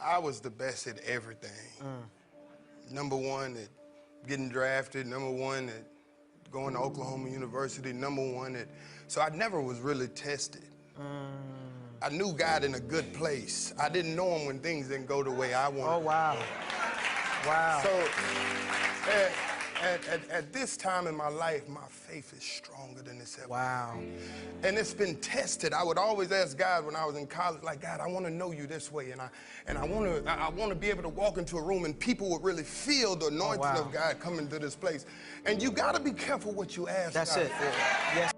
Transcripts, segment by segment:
I was the best at everything. Number one at getting drafted, number one at going to Oklahoma University, number one at, so I never was really tested. I knew God in a good place. I didn't know him when things didn't go the way I wanted. Oh, wow. Wow. So at this time in my life, my faith is stronger than it's ever. Wow. And it's been tested. I would always ask God when I was in college, like, God, I want to know you this way, and I want to be able to walk into a room and people would really feel the anointing of God coming to this place. And you got to be careful what you ask God for. Yes.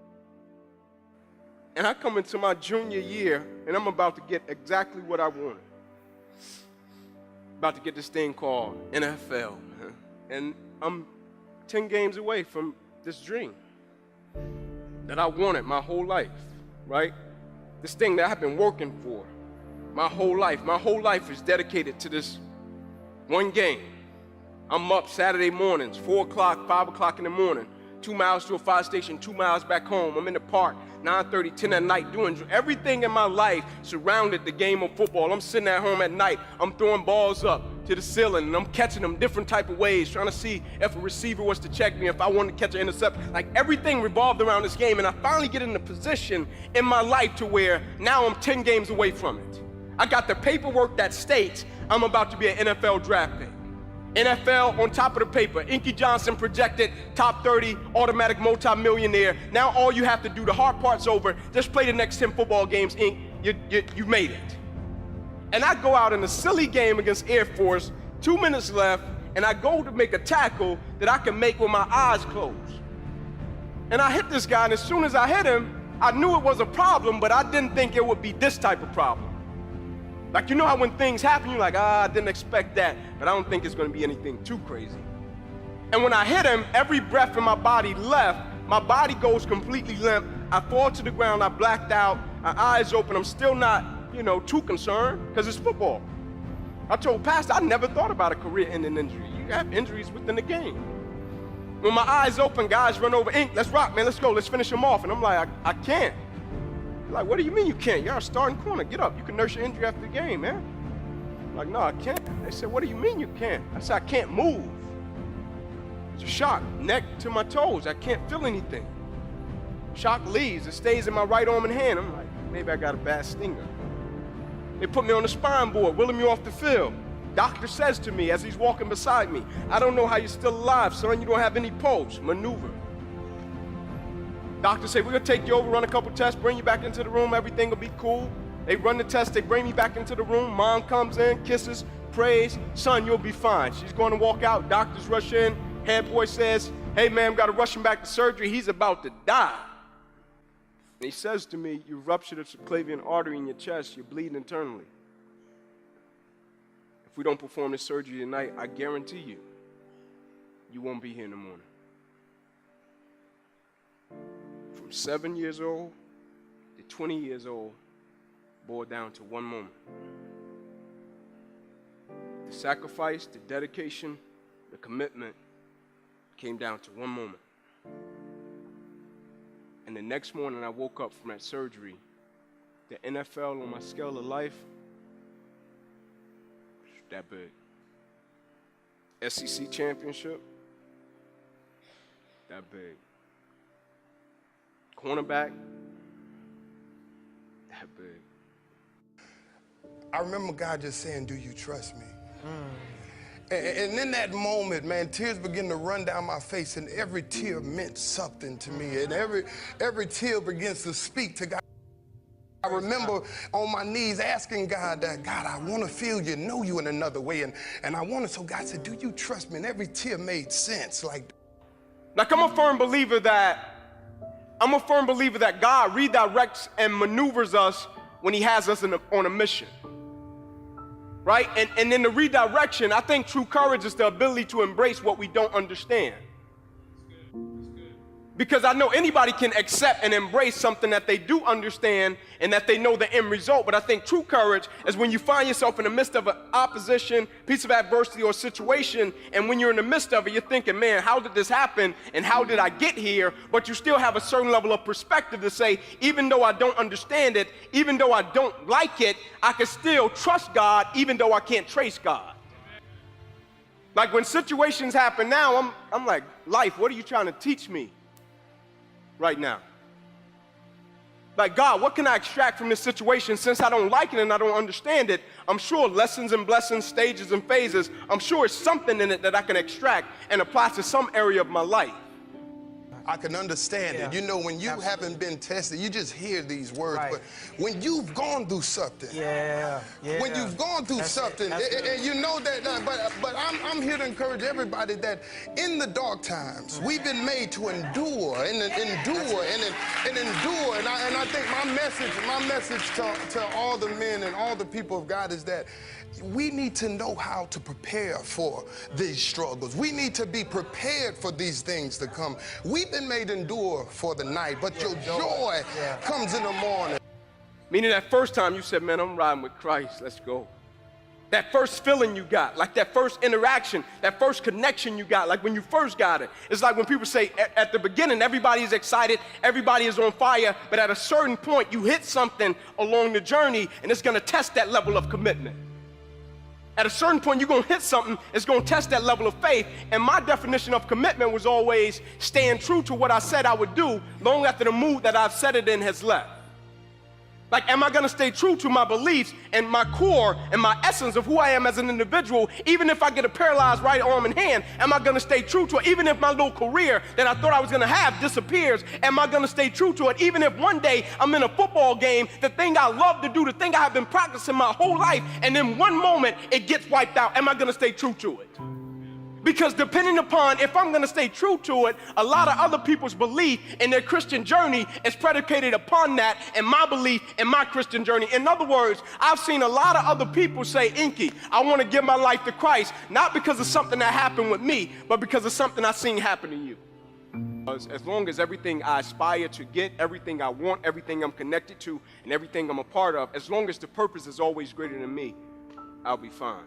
And I come into my junior year, and I'm about to get exactly what I wanted. About to get this thing called NFL. And I'm 10 games away from this dream that I wanted my whole life, right? This thing that I've been working for my whole life. My whole life is dedicated to this one game. I'm up Saturday mornings, 4 o'clock, 5 o'clock in the morning, 2 miles to a fire station, 2 miles back home. I'm in the park, 9:30, 10 at night, doing everything in my life surrounded the game of football. I'm sitting at home at night, I'm throwing balls up to the ceiling, and I'm catching them different type of ways, trying to see if a receiver was to check me, if I wanted to catch an intercept. Like, everything revolved around this game, and I finally get in a position in my life to where now I'm 10 games away from it. I got the paperwork that states I'm about to be an NFL draft pick. NFL on top of the paper. Inky Johnson projected top 30, automatic multi-millionaire. Now all you have to do, the hard part's over, just play the next 10 football games, Ink, you made it. And I go out in a silly game against Air Force, 2 minutes left, and I go to make a tackle that I can make with my eyes closed. And I hit this guy, and as soon as I hit him, I knew it was a problem, but I didn't think it would be this type of problem. Like, you know how when things happen, you're like, I didn't expect that, but I don't think it's gonna be anything too crazy. And when I hit him, every breath in my body left, my body goes completely limp, I fall to the ground, I blacked out, my eyes open, I'm still not, too concerned, because it's football. I told Pastor, I never thought about a career-ending injury. You have injuries within the game. When my eyes open, guys run over, Ink, let's rock, man, let's go, let's finish him off. And I'm like, I can't. Like, what do you mean you can't? You're a starting corner. Get up. You can nurse your injury after the game, man. I'm like, no, I can't. They said, what do you mean you can't? I said, I can't move. It's a shock, neck to my toes. I can't feel anything. Shock leaves. It stays in my right arm and hand. I'm like, maybe I got a bad stinger. They put me on the spine board, wheeling me off the field. Doctor says to me as he's walking beside me, I don't know how you're still alive, son. You don't have any pulse. Maneuver. Doctor say, we're gonna take you over, run a couple tests, bring you back into the room, everything will be cool. They run the test, they bring me back into the room, mom comes in, kisses, prays, son, you'll be fine. She's gonna walk out, doctors rush in, head boy says, hey man, we gotta rush him back to surgery, he's about to die. And he says to me, you ruptured a subclavian artery in your chest, you're bleeding internally. If we don't perform this surgery tonight, I guarantee you, you won't be here in the morning. From 7 years old to 20 years old boiled down to one moment. The sacrifice, the dedication, the commitment came down to one moment. And the next morning I woke up from that surgery. The NFL on my scale of life was that big. SEC championship, that big. Cornerback, that big. I remember God just saying, do you trust me? And in that moment, man, tears began to run down my face, and every tear meant something to me, and every tear begins to speak to God. I remember on my knees asking God that, God, I want to feel you, know you in another way, and I want to, so God said, do you trust me? And every tear made sense. Like I'm a firm believer that God redirects and maneuvers us when he has us on a mission, right? And in the redirection, I think true courage is the ability to embrace what we don't understand. Because I know anybody can accept and embrace something that they do understand and that they know the end result. But I think true courage is when you find yourself in the midst of an opposition, piece of adversity or situation, and when you're in the midst of it, you're thinking, man, how did this happen and how did I get here? But you still have a certain level of perspective to say, even though I don't understand it, even though I don't like it, I can still trust God even though I can't trace God. Like when situations happen now, I'm like, life, what are you trying to teach me right now? Like, God, what can I extract from this situation since I don't like it and I don't understand it? I'm sure lessons and blessings, stages and phases, I'm sure it's something in it that I can extract and apply to some area of my life. I can understand it. You know, when you haven't been tested, you just hear these words. Right. But when you've gone through something, when you've gone through something, and you know that, but I'm here to encourage everybody that in the dark times, we've been made to endure and endure and endure. And I think my message to all the men and all the people of God is that we need to know how to prepare for these struggles. We need to be prepared for these things to come. We've been made to endure for the night, but your joy comes in the morning. Meaning that first time you said, man, I'm riding with Christ, let's go. That first feeling you got, like that first interaction, that first connection you got, like when you first got it. It's like when people say at the beginning, everybody is excited, everybody is on fire, but at a certain point, you hit something along the journey, and it's gonna test that level of commitment. At a certain point, you're going to hit something, it's going to test that level of faith. And my definition of commitment was always staying true to what I said I would do long after the mood that I've set it in has left. Like, am I going to stay true to my beliefs and my core and my essence of who I am as an individual, even if I get a paralyzed right arm and hand? Am I going to stay true to it? Even if my little career that I thought I was going to have disappears, am I going to stay true to it? Even if one day I'm in a football game, the thing I love to do, the thing I have been practicing my whole life, and in one moment it gets wiped out, am I going to stay true to it? Because depending upon if I'm going to stay true to it, a lot of other people's belief in their Christian journey is predicated upon that and my belief in my Christian journey. In other words, I've seen a lot of other people say, Inky, I want to give my life to Christ, not because of something that happened with me, but because of something I've seen happen to you. As long as everything I aspire to get, everything I want, everything I'm connected to, and everything I'm a part of, as long as the purpose is always greater than me, I'll be fine.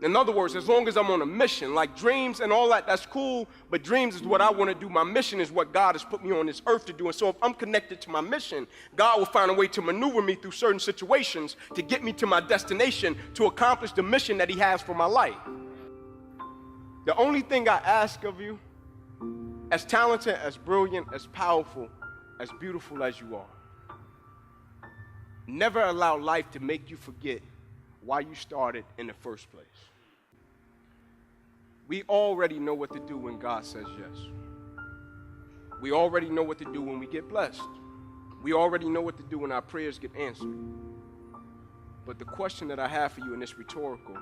In other words, as long as I'm on a mission, like dreams and all that, that's cool, but dreams is what I want to do. My mission is what God has put me on this earth to do. And so if I'm connected to my mission, God will find a way to maneuver me through certain situations to get me to my destination, to accomplish the mission that He has for my life. The only thing I ask of you, as talented, as brilliant, as powerful, as beautiful as you are, never allow life to make you forget why you started in the first place. We already know what to do when God says yes. We already know what to do when we get blessed. We already know what to do when our prayers get answered. But the question that I have for you, and it's rhetorical,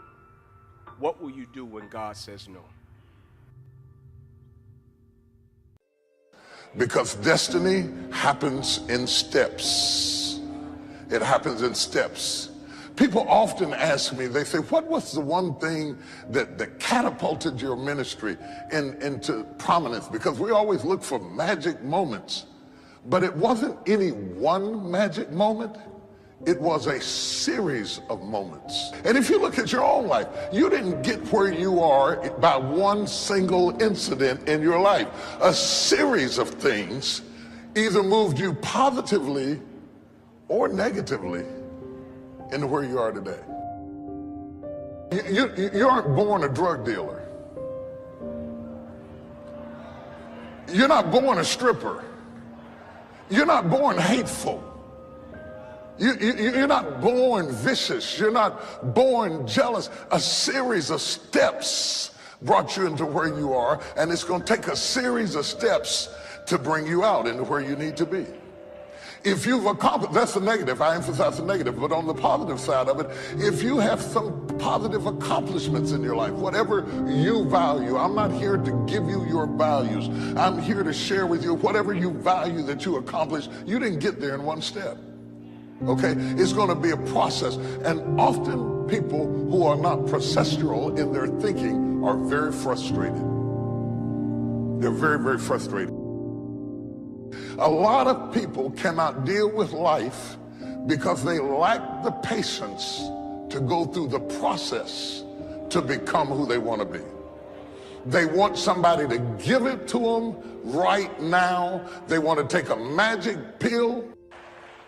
what will you do when God says no? Because destiny happens in steps. It happens in steps. People often ask me, they say, what was the one thing that catapulted your ministry into prominence? Because we always look for magic moments, but it wasn't any one magic moment. It was a series of moments. And if you look at your own life, you didn't get where you are by one single incident in your life. A series of things either moved you positively or negatively into where you are today. You aren't born a drug dealer. You're not born a stripper. You're not born hateful. You're not born vicious. You're not born jealous. A series of steps brought you into where you are, and it's going to take a series of steps to bring you out into where you need to be. If you've accomplished, that's the negative, I emphasize the negative, but on the positive side of it, if you have some positive accomplishments in your life, whatever you value, I'm not here to give you your values. I'm here to share with you whatever you value that you accomplished. You didn't get there in one step, okay? It's going to be a process, and often people who are not procedural in their thinking are very frustrated. They're very, very frustrated. A lot of people cannot deal with life because they lack the patience to go through the process to become who they want to be. They want somebody to give it to them right now. They want to take a magic pill.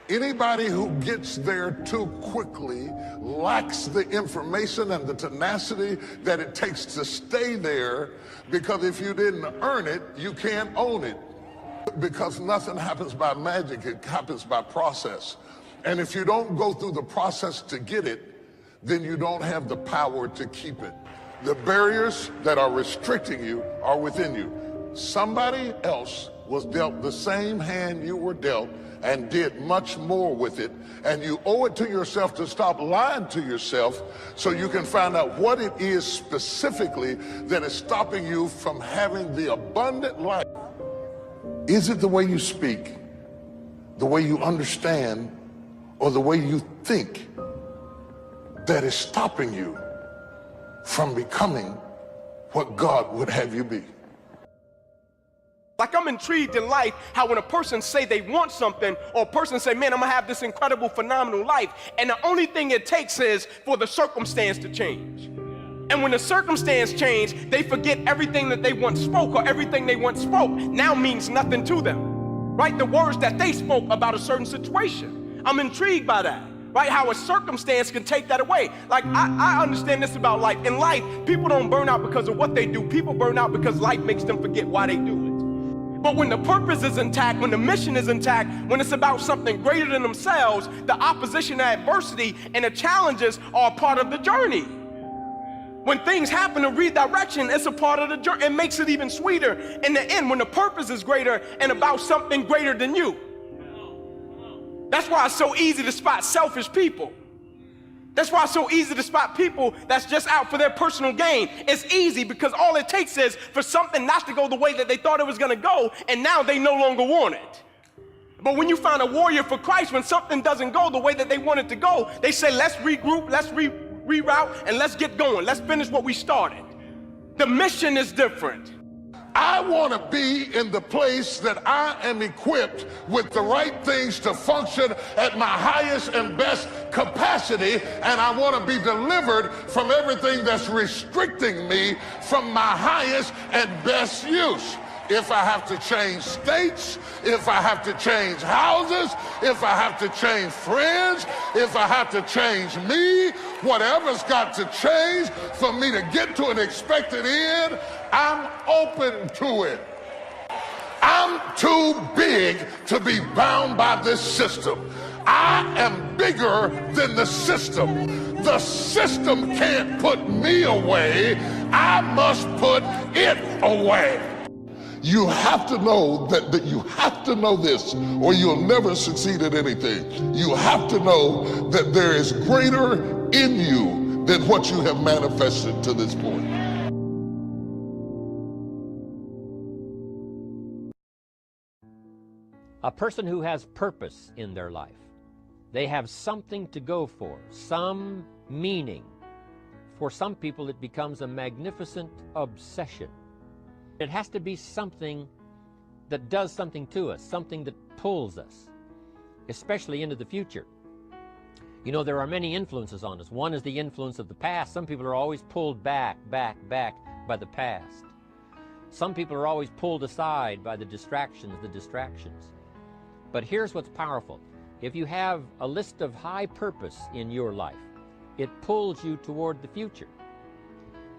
Anybody who gets there too quickly lacks the information and the tenacity that it takes to stay there, because if you didn't earn it, you can't own it. Because nothing happens by magic, it happens by process. And if you don't go through the process to get it, then you don't have the power to keep it. The barriers that are restricting you are within you. Somebody else was dealt the same hand you were dealt and did much more with it, and you owe it to yourself to stop lying to yourself so you can find out what it is specifically that is stopping you from having the abundant life. Is it the way you speak, the way you understand, or the way you think that is stopping you from becoming what God would have you be? Like, I'm intrigued in life how when a person say they want something, or a person say, man, I'm gonna have this incredible, phenomenal life, and the only thing it takes is for the circumstance to change. And when the circumstance change, they forget everything that they once spoke, or everything they once spoke now means nothing to them, right? The words that they spoke about a certain situation. I'm intrigued by that, right? How a circumstance can take that away. Like, I understand this about life. In life, people don't burn out because of what they do. People burn out because life makes them forget why they do it. But when the purpose is intact, when the mission is intact, when it's about something greater than themselves, the opposition, the adversity, and the challenges are a part of the journey. When things happen to redirection, it's a part of the journey. It makes it even sweeter in the end when the purpose is greater and about something greater than you. That's why it's so easy to spot selfish people. That's why it's so easy to spot people that's just out for their personal gain. It's easy because all it takes is for something not to go the way that they thought it was going to go, and now they no longer want it. But when you find a warrior for Christ, when something doesn't go the way that they want it to go, they say, let's regroup, let's reroute, and let's get going. Let's finish what we started. The mission is different. I want to be in the place that I am equipped with the right things to function at my highest and best capacity, and I want to be delivered from everything that's restricting me from my highest and best use. If I have to change states, if I have to change houses, if I have to change friends, if I have to change me, whatever's got to change for me to get to an expected end, I'm open to it. I'm too big to be bound by this system. I am bigger than the system. The system can't put me away. I must put it away. You have to know that you have to know this, or you'll never succeed at anything. You have to know that there is greater in you than what you have manifested to this point. A person who has purpose in their life, they have something to go for, some meaning. For some people, it becomes a magnificent obsession. It has to be something that does something to us, something that pulls us, especially into the future. You know, there are many influences on us. One is the influence of the past. Some people are always pulled back by the past. Some people are always pulled aside by the distractions. But here's what's powerful. If you have a list of high purpose in your life, it pulls you toward the future.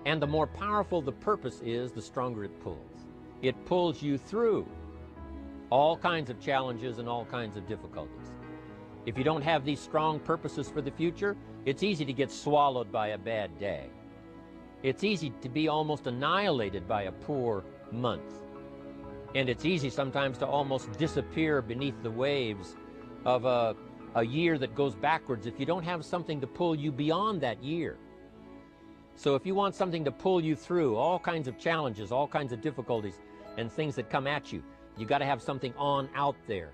And the more powerful the purpose is, the stronger it pulls. It pulls you through all kinds of challenges and all kinds of difficulties. If you don't have these strong purposes for the future, it's easy to get swallowed by a bad day. It's easy to be almost annihilated by a poor month. And it's easy sometimes to almost disappear beneath the waves of a year that goes backwards if you don't have something to pull you beyond that year. So if you want something to pull you through all kinds of challenges, all kinds of difficulties and things that come at you, you got to have something on out there,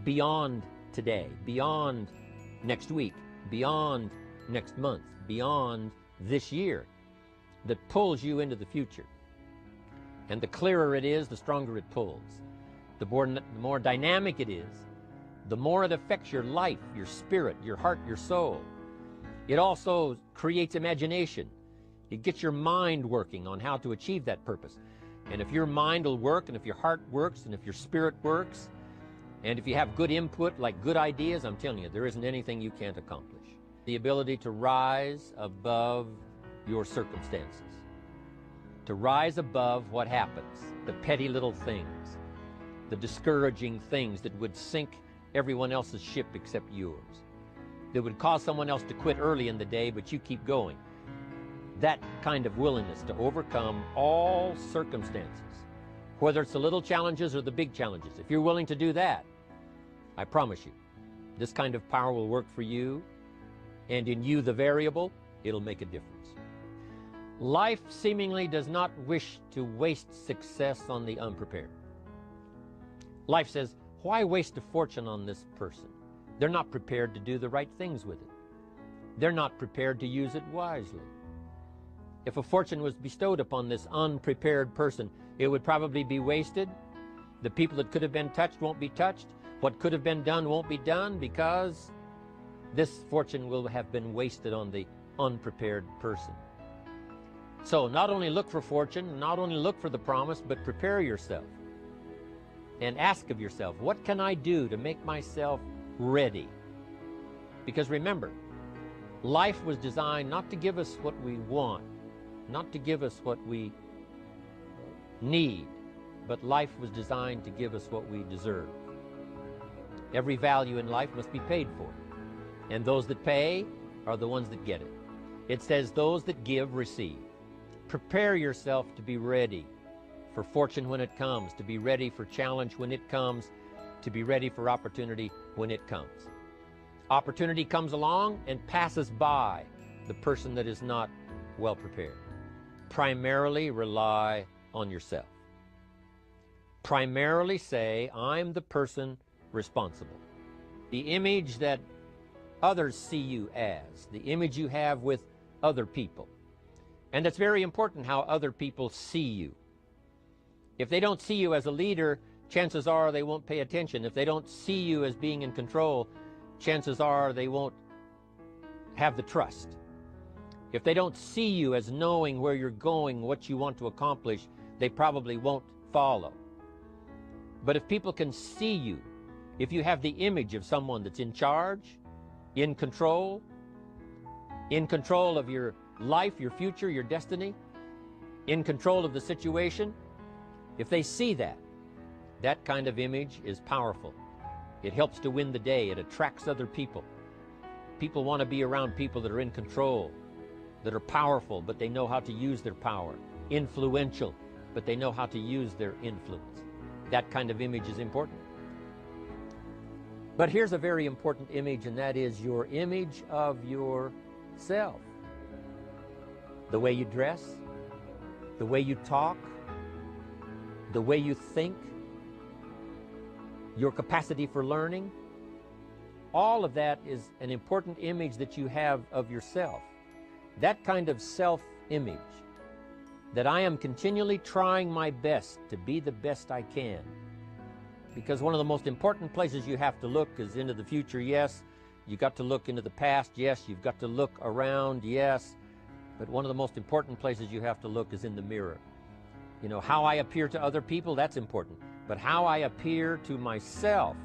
beyond today, beyond next week, beyond next month, beyond this year, that pulls you into the future. And the clearer it is, the stronger it pulls. The more dynamic it is, the more it affects your life, your spirit, your heart, your soul. It also creates imagination. It gets your mind working on how to achieve that purpose. And if your mind will work, and if your heart works, and if your spirit works, and if you have good input, like good ideas, I'm telling you, there isn't anything you can't accomplish. The ability to rise above your circumstances, to rise above what happens, the petty little things, the discouraging things that would sink everyone else's ship except yours, that would cause someone else to quit early in the day, but you keep going. That kind of willingness to overcome all circumstances, whether it's the little challenges or the big challenges. If you're willing to do that, I promise you, this kind of power will work for you, and in you, the variable, it'll make a difference. Life seemingly does not wish to waste success on the unprepared. Life says, why waste a fortune on this person? They're not prepared to do the right things with it. They're not prepared to use it wisely. If a fortune was bestowed upon this unprepared person, it would probably be wasted. The people that could have been touched won't be touched. What could have been done won't be done, because this fortune will have been wasted on the unprepared person. So not only look for fortune, not only look for the promise, but prepare yourself and ask of yourself, what can I do to make myself ready? Because remember, life was designed not to give us what we want, not to give us what we need, but life was designed to give us what we deserve. Every value in life must be paid for, and those that pay are the ones that get it. It says those that give receive. Prepare yourself to be ready for fortune when it comes, to be ready for challenge when it comes, to be ready for opportunity when it comes. Opportunity comes along and passes by the person that is not well prepared. Primarily rely on yourself. Primarily say, I'm the person responsible. The image that others see you as, the image you have with other people. And it's very important how other people see you. If they don't see you as a leader, chances are they won't pay attention. If they don't see you as being in control, chances are they won't have the trust. If they don't see you as knowing where you're going, what you want to accomplish, they probably won't follow. But if people can see you, if you have the image of someone that's in charge, in control of your life, your future, your destiny, in control of the situation, if they see that, that kind of image is powerful. It helps to win the day. It attracts other people. People want to be around people that are in control, that are powerful, but they know how to use their power. Influential, but they know how to use their influence. That kind of image is important. But here's a very important image, and that is your image of yourself. The way you dress, the way you talk, the way you think, your capacity for learning, all of that is an important image that you have of yourself. That kind of self-image, that I am continually trying my best to be the best I can. Because one of the most important places you have to look is into the future, yes. You've got to look into the past, yes. You've got to look around, yes. But one of the most important places you have to look is in the mirror. You know, how I appear to other people, that's important. But how I appear to myself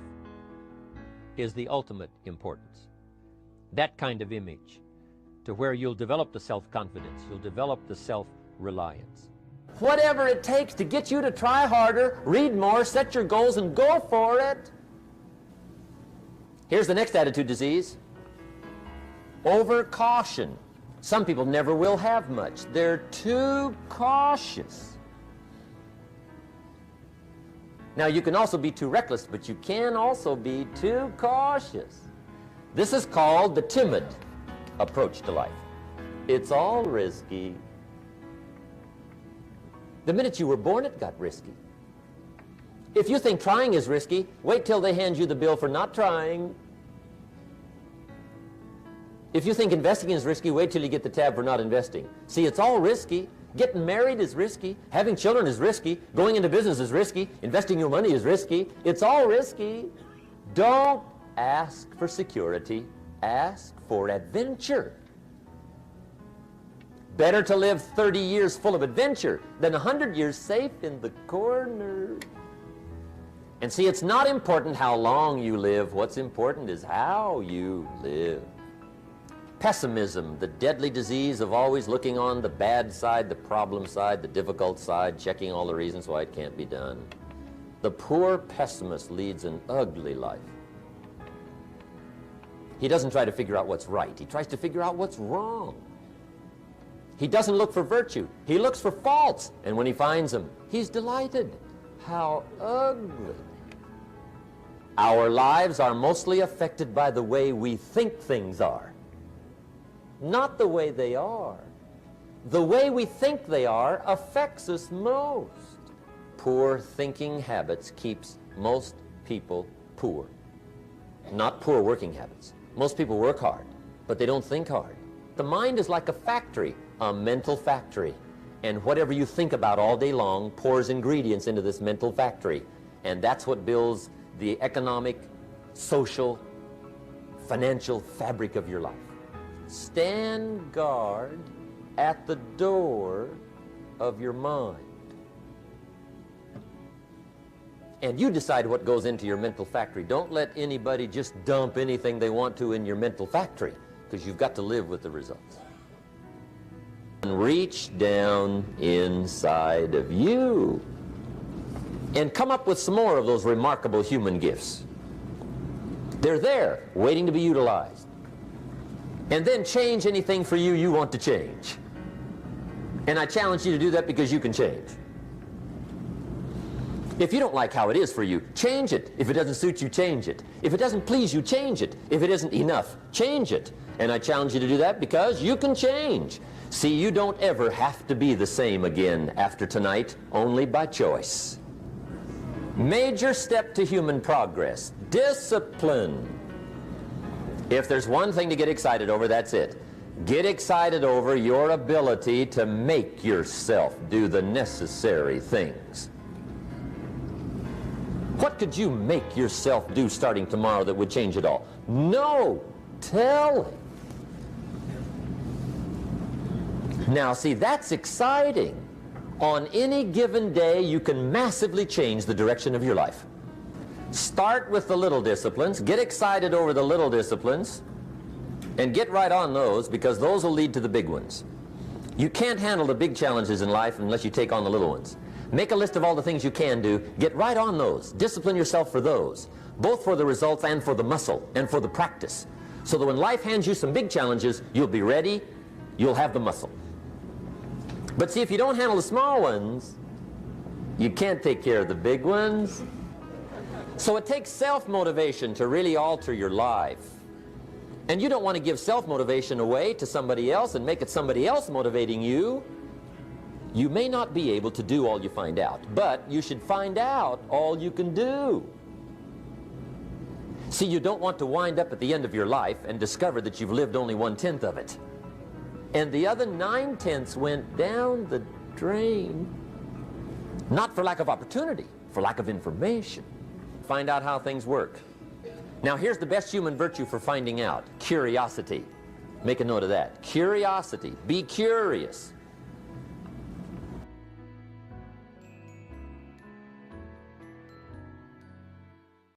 is the ultimate importance. That kind of image, to where you'll develop the self-confidence, you'll develop the self-reliance. Whatever it takes to get you to try harder, read more, set your goals, and go for it. Here's the next attitude disease. Over-caution. Some people never will have much. They're too cautious. Now, you can also be too reckless, but you can also be too cautious. This is called the timid approach to life. It's all risky. The minute you were born, it got risky. If you think trying is risky, wait till they hand you the bill for not trying. If you think investing is risky, wait till you get the tab for not investing. See, it's all risky. Getting married is risky. Having children is risky. Going into business is risky. Investing your money is risky. It's all risky. Don't ask for security. Ask for adventure. Better to live 30 years full of adventure than 100 years safe in the corner. And see, it's not important how long you live. What's important is how you live. Pessimism, the deadly disease of always looking on the bad side, the problem side, the difficult side, checking all the reasons why it can't be done. The poor pessimist leads an ugly life. He doesn't try to figure out what's right. He tries to figure out what's wrong. He doesn't look for virtue. He looks for faults. And when he finds them, he's delighted. How ugly. Our lives are mostly affected by the way we think things are, not the way they are. The way we think they are affects us most. Poor thinking habits keeps most people poor. Not poor working habits. Most people work hard, but they don't think hard. The mind is like a factory, a mental factory. And whatever you think about all day long pours ingredients into this mental factory. And that's what builds the economic, social, financial fabric of your life. Stand guard at the door of your mind. And you decide what goes into your mental factory. Don't let anybody just dump anything they want to in your mental factory, because you've got to live with the results. And reach down inside of you and come up with some more of those remarkable human gifts. They're there, waiting to be utilized. And then change anything for you you want to change. And I challenge you to do that, because you can change. If you don't like how it is for you, change it. If it doesn't suit you, change it. If it doesn't please you, change it. If it isn't enough, change it. And I challenge you to do that, because you can change. See, you don't ever have to be the same again after tonight, only by choice. Major step to human progress, discipline. If there's one thing to get excited over, that's it. Get excited over your ability to make yourself do the necessary things. What could you make yourself do starting tomorrow that would change it all? No telling. Now, see, that's exciting. On any given day, you can massively change the direction of your life. Start with the little disciplines, get excited over the little disciplines, and get right on those, because those will lead to the big ones. You can't handle the big challenges in life unless you take on the little ones. Make a list of all the things you can do, get right on those, discipline yourself for those, both for the results and for the muscle and for the practice, so that when life hands you some big challenges, you'll be ready, you'll have the muscle. But see, if you don't handle the small ones, you can't take care of the big ones. So it takes self-motivation to really alter your life. And you don't want to give self-motivation away to somebody else and make it somebody else motivating you. You may not be able to do all you find out, but you should find out all you can do. See, you don't want to wind up at the end of your life and discover that you've lived only 1/10 of it. And the other 9/10 went down the drain. Not for lack of opportunity, for lack of information. Find out how things work. Now, here's the best human virtue for finding out: curiosity. Make a note of that. Curiosity. Be curious.